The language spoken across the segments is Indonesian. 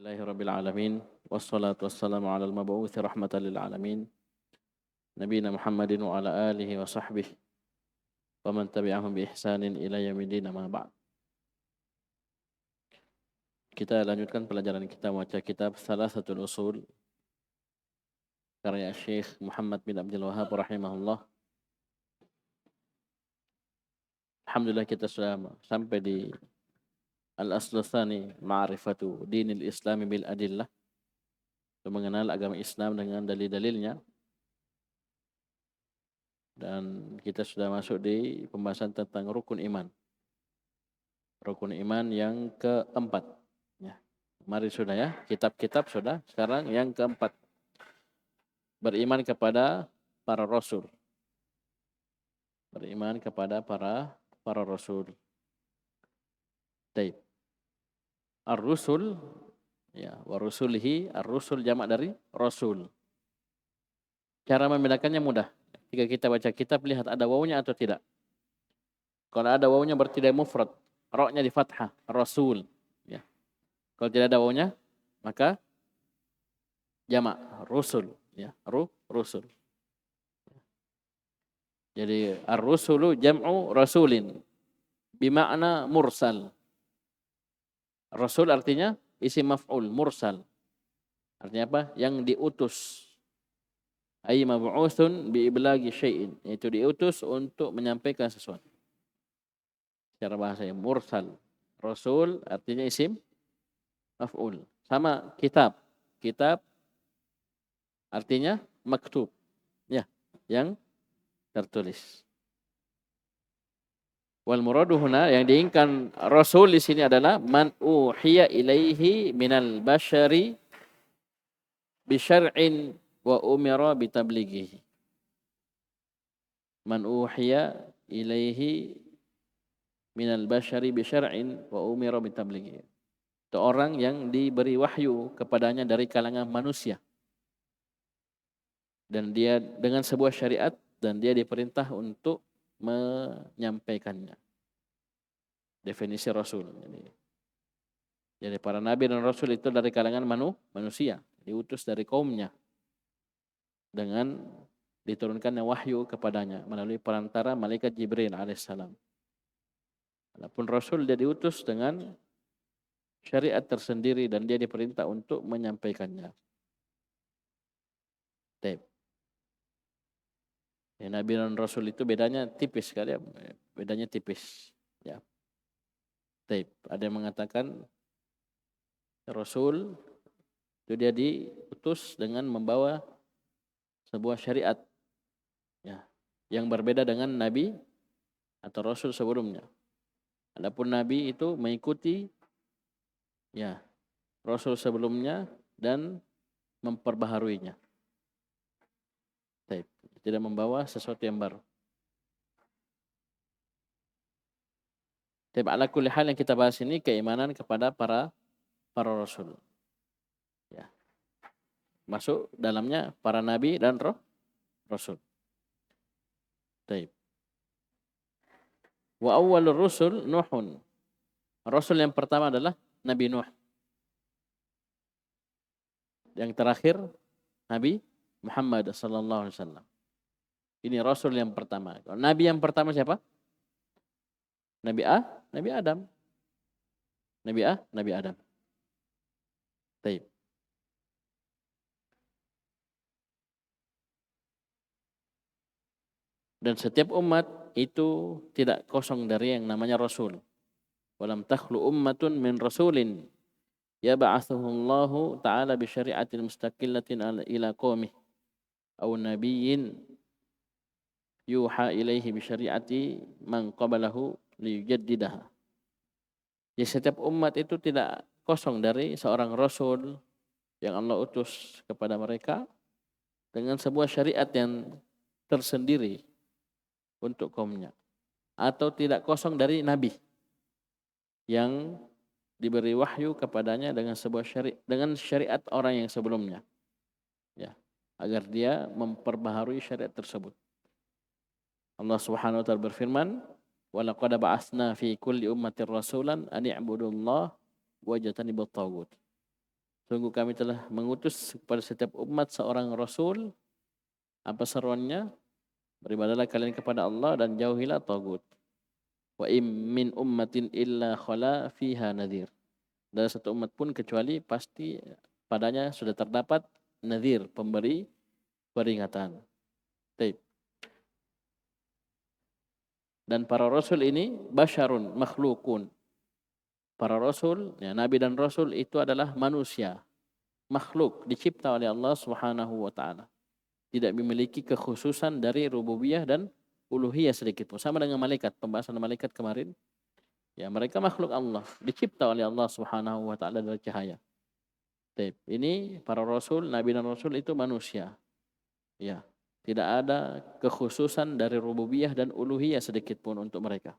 Alhamdulillahirrabbilalamin. Wassalatu wassalamu ala al-mab'uthi rahmatan lil alamin. Nabiyina Muhammadin wa ala alihi wa sahbihi wa man tabi'ahum bi ihsanin ila yaumil amma ba'd. Kita lanjutkan pelajaran kita membaca kitab Thalathatul Usul karya Syekh Muhammad bin Abdul Wahhab rahimahullah. Alhamdulillah kita sudah sampai di al-aslu tsani ma'rifatu dinil islami bil adillah. Mengenal agama Islam dengan dalil-dalilnya. Dan kita sudah masuk di pembahasan tentang rukun iman. Rukun iman yang keempat. Ya. Mari sudah ya, kitab-kitab sudah. Sekarang yang keempat. Beriman kepada para rasul. Beriman kepada para rasul. Taib. Ar-rusul, ya, wa rusulihi, ar-rusul jamak dari rasul. Cara membedakannya mudah. Jika kita baca kitab, lihat ada wawunya atau tidak. Kalau ada wawunya berarti dia mufrad. Roknya di fathah, rasul. Ya. Kalau tidak ada wawunya, maka jamak, rusul. Ya. Rusul. Jadi, ar-rusulu jam'u rasulin. Bima'na mursal. Rasul artinya isim maf'ul, mursal. Artinya apa? Yang diutus. Ay mab'utsun bi iblagi syai'in, yaitu diutus untuk menyampaikan sesuatu. Secara bahasa yang mursal. Rasul artinya isim maf'ul. Sama kitab. Kitab artinya maktub. Ya, yang tertulis. Wal muradu huna, yang diinginkan rasul di sini adalah man uhiya ilaihi minal bashari bi syar'in wa umira bitablighihi. Man uhiya ilaihi minal bashari bi syar'in wa umira bitablighihi. Itu orang yang diberi wahyu kepadanya dari kalangan manusia. Dan dia dengan sebuah syariat dan dia diperintah untuk menyampaikannya. Definisi rasul. Jadi para nabi dan rasul itu dari kalangan manusia, diutus dari kaumnya dengan diturunkannya wahyu kepadanya melalui perantara malaikat Jibril alaihissalam. Adapun rasul dia diutus dengan syariat tersendiri dan dia diperintah untuk menyampaikannya. Taib. Ya, nabi dan rasul itu bedanya tipis sekali, bedanya tipis. Ya. Taib. Ada yang mengatakan rasul itu dia diutus dengan membawa sebuah syariat, ya, yang berbeda dengan nabi atau rasul sebelumnya. Adapun nabi itu mengikuti, ya, rasul sebelumnya dan memperbaharuinya. Taib. Tidak membawa sesuatu yang baru. Taib, ala kulli hal yang kita bahas ini keimanan kepada para rasul. Ya. Masuk dalamnya para nabi dan rasul. Taib. Wa awwalur rusul Nuhun. Rasul yang pertama adalah Nabi Nuh. Yang terakhir Nabi Muhammad sallallahu alaihi wasallam. Ini rasul yang pertama. Nabi yang pertama siapa? Nabi Adam. Nabi Adam. Taib. Dan setiap umat itu tidak kosong dari yang namanya rasul. Walam takhlu ummatun min rasulin yab'athuhu Allahu ta'ala bi syari'atin mustaqillatin ila qaumih aw nabiyyin yuha ilaihi bi syari'ati man qabalahu liyujaddidaha. Jadi setiap umat itu tidak kosong dari seorang rasul yang Allah utus kepada mereka dengan sebuah syariat yang tersendiri untuk kaumnya, atau tidak kosong dari nabi yang diberi wahyu kepadanya dengan sebuah syariat orang yang sebelumnya, ya, agar dia memperbaharui syariat tersebut. Allah Subhanahu wa taala berfirman, "Wa laqad ba'atsna fi kulli ummatin rasulan an i'budullaha wajtanibut taghut." Sungguh kami telah mengutus kepada setiap umat seorang rasul. Apa seruannya? Beribadahlah kalian kepada Allah dan jauhilah tagut. Wa im min ummatin illa khala fiha nadhir. Dan satu umat pun kecuali pasti padanya sudah terdapat nadhir, pemberi peringatan. Baik. Dan para rasul ini basyarun makhlukun. Para rasul, ya, nabi dan rasul itu adalah manusia, makhluk dicipta oleh Allah Subhanahu wa taala. Tidak memiliki kekhususan dari rububiyah dan uluhiyah sedikit pun. Sama dengan malaikat, pembahasan malaikat kemarin. Ya, mereka makhluk Allah, dicipta oleh Allah Subhanahu wa taala dari cahaya. Baik. Ini para rasul, nabi dan rasul itu manusia. Ya, tidak ada kekhususan dari rububiyah dan uluhiyah sedikit pun untuk mereka.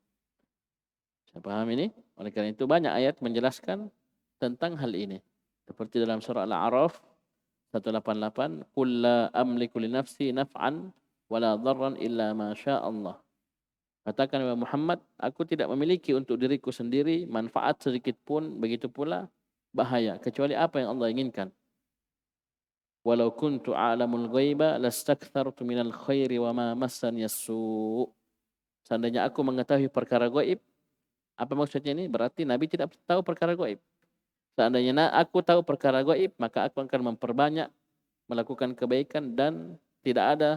Saya paham ini? Oleh karena itu banyak ayat menjelaskan tentang hal ini. Seperti dalam surah Al-A'raf 188, "Qul la amliku li nafsi naf'an wala dharran illa ma syaa Allah." Katakan wahai Muhammad, aku tidak memiliki untuk diriku sendiri manfaat sedikit pun, begitu pula bahaya, kecuali apa yang Allah inginkan. Walau kuntu a'lamul ghaiba lastakthartu minal khairi wa ma massani as-su'. Seandainya aku mengetahui perkara gaib, apa maksudnya ini? Berarti Nabi tidak tahu perkara gaib. Seandainya aku tahu perkara gaib, maka aku akan memperbanyak melakukan kebaikan dan tidak ada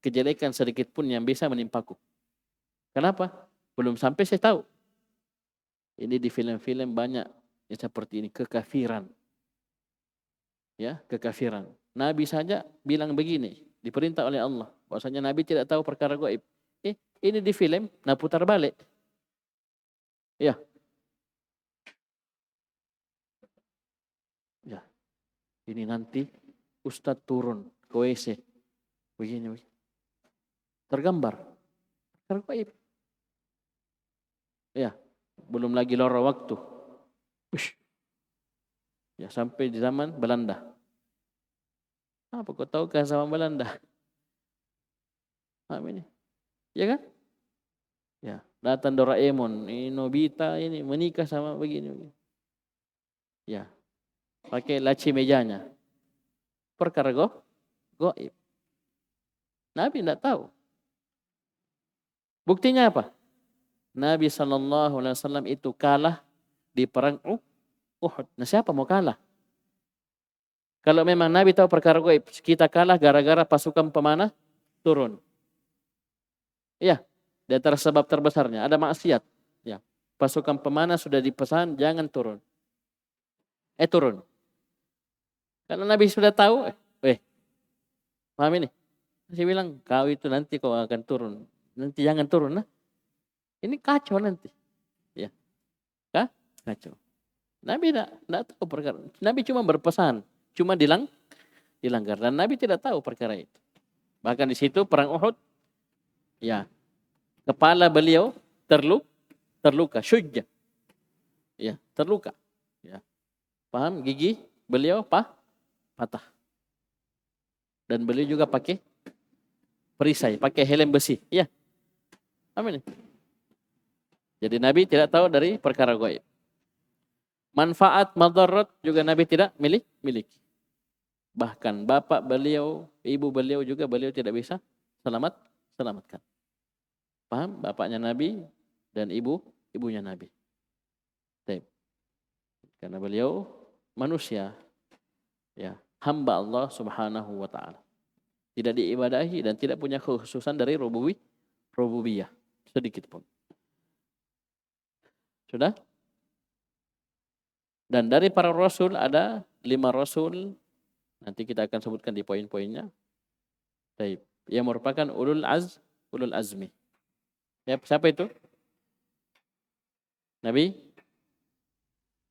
kejelekan sedikit pun yang bisa menimpaku. Kenapa? Belum sampai saya tahu. Ini di film-film banyak yang seperti ini, kekafiran. Ya, kekafiran. Nabi saja bilang begini, diperintah oleh Allah, bahwasanya Nabi tidak tahu perkara gaib. Ini di film, nah putar balik. Ya. Ya. Ini nanti Ustadz turun ke WC. Begini. Tergambar. Perkara gaib. Ya, belum lagi lorong waktu. Ush. Ya, sampai di zaman Belanda. Apa kau tahu kan zaman Belanda? Ini. Ya kan? Ya, datang Doraemon, ini Nobita ini menikah sama begini. Ya. Pakai laci mejanya. Perkara gaib. Nabi tidak tahu. Buktinya apa? Nabi SAW itu kalah di perang Uhud. Nah, siapa mau kalah? Kalau memang Nabi tahu perkara gaib, kita kalah gara-gara pasukan pemanah turun. Iya, di antara sebab terbesarnya ada maksiat. Ya, pasukan pemanah sudah dipesan jangan turun. Turun. Karena Nabi sudah tahu, paham ini? Saya bilang, kau itu nanti kau akan turun. Nanti jangan turun, nah. Ini kacau nanti. Ya. Kacau. Nabi tidak tahu perkara. Nabi cuma berpesan, cuma dilanggar, dan Nabi tidak tahu perkara itu. Bahkan di situ perang Uhud, ya, kepala beliau terluka, syujja. Ya, terluka. Ya. Paham? Gigi beliau patah. Dan beliau juga pakai perisai, pakai helm besi. Ya. Amin. Jadi Nabi tidak tahu dari perkara gaib. Manfaat madarat juga Nabi tidak miliki. Bahkan bapak beliau, ibu beliau juga beliau tidak bisa selamatkan. Paham? Bapaknya Nabi dan ibunya Nabi. Karena beliau manusia, ya, hamba Allah Subhanahu wa taala. Tidak diibadahi dan tidak punya kekhususan dari rububiyah sedikit pun. Sudah? Dan dari para rasul ada 5 rasul. Nanti kita akan sebutkan di poin-poinnya. Baik. Yang merupakan ulul azmi. Ya, siapa itu? Nabi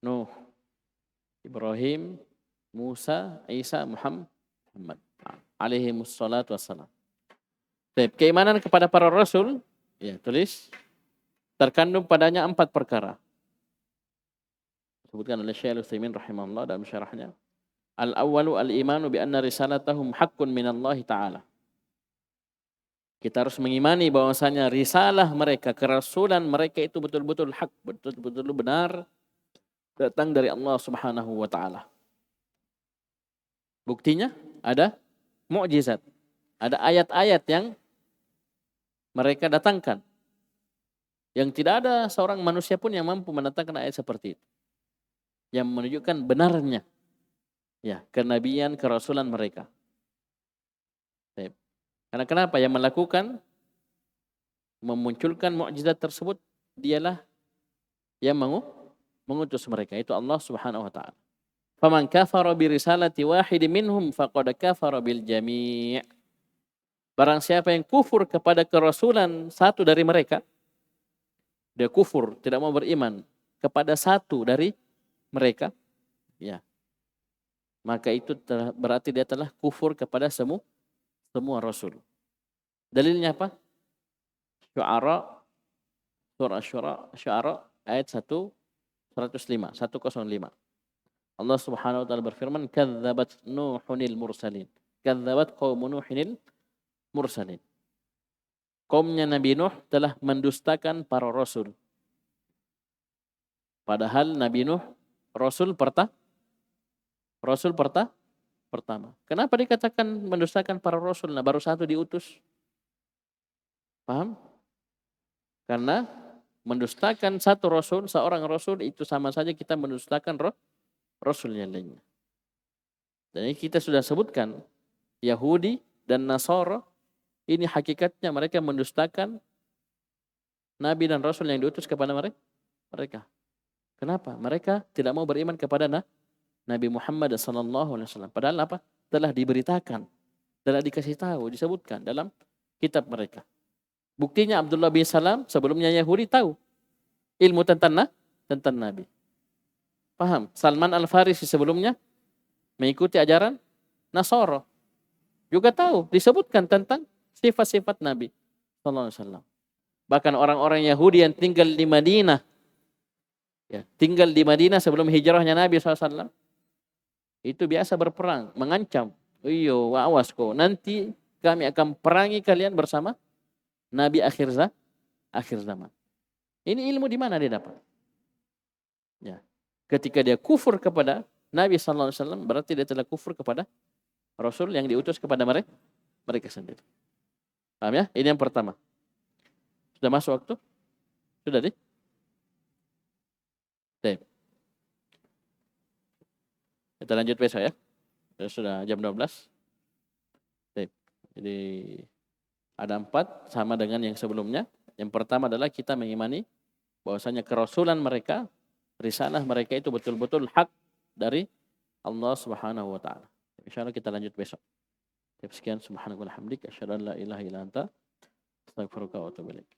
Nuh, Ibrahim, Musa, Isa, Muhammad alaihi wassalatu wassalam. Baik, keimanan kepada para rasul, ya, tulis terkandung padanya 4 perkara. Disebutkan oleh Syekh Al-Utsaimin rahimahullah dalam syarahnya. Al-awwalu al-imanu bi anna risalatahum haqqun minallahi ta'ala. Kita harus mengimani bahwasanya risalah mereka, kerasulan mereka itu betul-betul hak, betul-betul benar, datang dari Allah Subhanahu wa taala. Buktinya ada mukjizat. Ada ayat-ayat yang mereka datangkan. Yang tidak ada seorang manusia pun yang mampu mendatangkan ayat seperti itu. Yang menunjukkan benarnya ya kenabian, kerasulan mereka. Karena kenapa? Yang melakukan, memunculkan mukjizat tersebut dialah yang mengutus mereka. Itu Allah Subhanahu wa taala. Faman kafara bi risalati wahidin minhum faqad kafara bil jami'. Barang siapa yang kufur kepada kerasulan satu dari mereka, dia kufur, tidak mau beriman kepada satu dari mereka, ya. Maka itu berarti dia telah kufur kepada semua rasul. Dalilnya apa? Syu'ara, surah Syu'ara ayat 105. Allah Subhanahu wa taala berfirman, "Kadzabat Nuhunil mursalin." Kadzabat qaum Nuhinil mursalin. Kaumnya Nabi Nuh telah mendustakan para rasul. Padahal Nabi Nuh rasul pertama. Kenapa dikatakan mendustakan para rasul? Nah, baru satu diutus. Paham? Karena mendustakan satu rasul, seorang rasul itu sama saja kita mendustakan rasul yang lainnya. Dan ini kita sudah sebutkan, Yahudi dan Nasara ini hakikatnya mereka mendustakan nabi dan rasul yang diutus kepada mereka. Kenapa? Mereka tidak mau beriman kepada Nabi Muhammad SAW. Padahal apa? Telah diberitakan, telah dikasih tahu, disebutkan dalam kitab mereka. Buktinya Abdullah bin Salam sebelumnya Yahudi tahu ilmu tentang Nabi. Paham? Salman Al-Farisi sebelumnya mengikuti ajaran Nasara. Juga tahu, disebutkan tentang sifat-sifat Nabi SAW. Bahkan orang-orang Yahudi yang tinggal di Madinah, ya, tinggal di Madinah sebelum hijrahnya Nabi SAW, itu biasa berperang, mengancam. Iyo, awas kok, nanti kami akan perangi kalian bersama Nabi akhir zaman. Ini ilmu di mana dia dapat? Ya. Ketika dia kufur kepada Nabi SAW, berarti dia telah kufur kepada Rasul yang diutus kepada mereka sendiri. Paham ya? Ini yang pertama. Sudah masuk waktu? Sudah deh? Baik. Kita lanjut besok ya. Sudah jam 12. Baik. Jadi ada 4 sama dengan yang sebelumnya. Yang pertama adalah kita mengimani bahwasanya kerasulan mereka, risalah mereka itu betul-betul hak dari Allah Subhanahu wa taala. Insyaallah kita lanjut besok. Sekian subhanakallahumma hamdika asyhadu an la ilaha illa anta astaghfiruka wa atubu ilaik.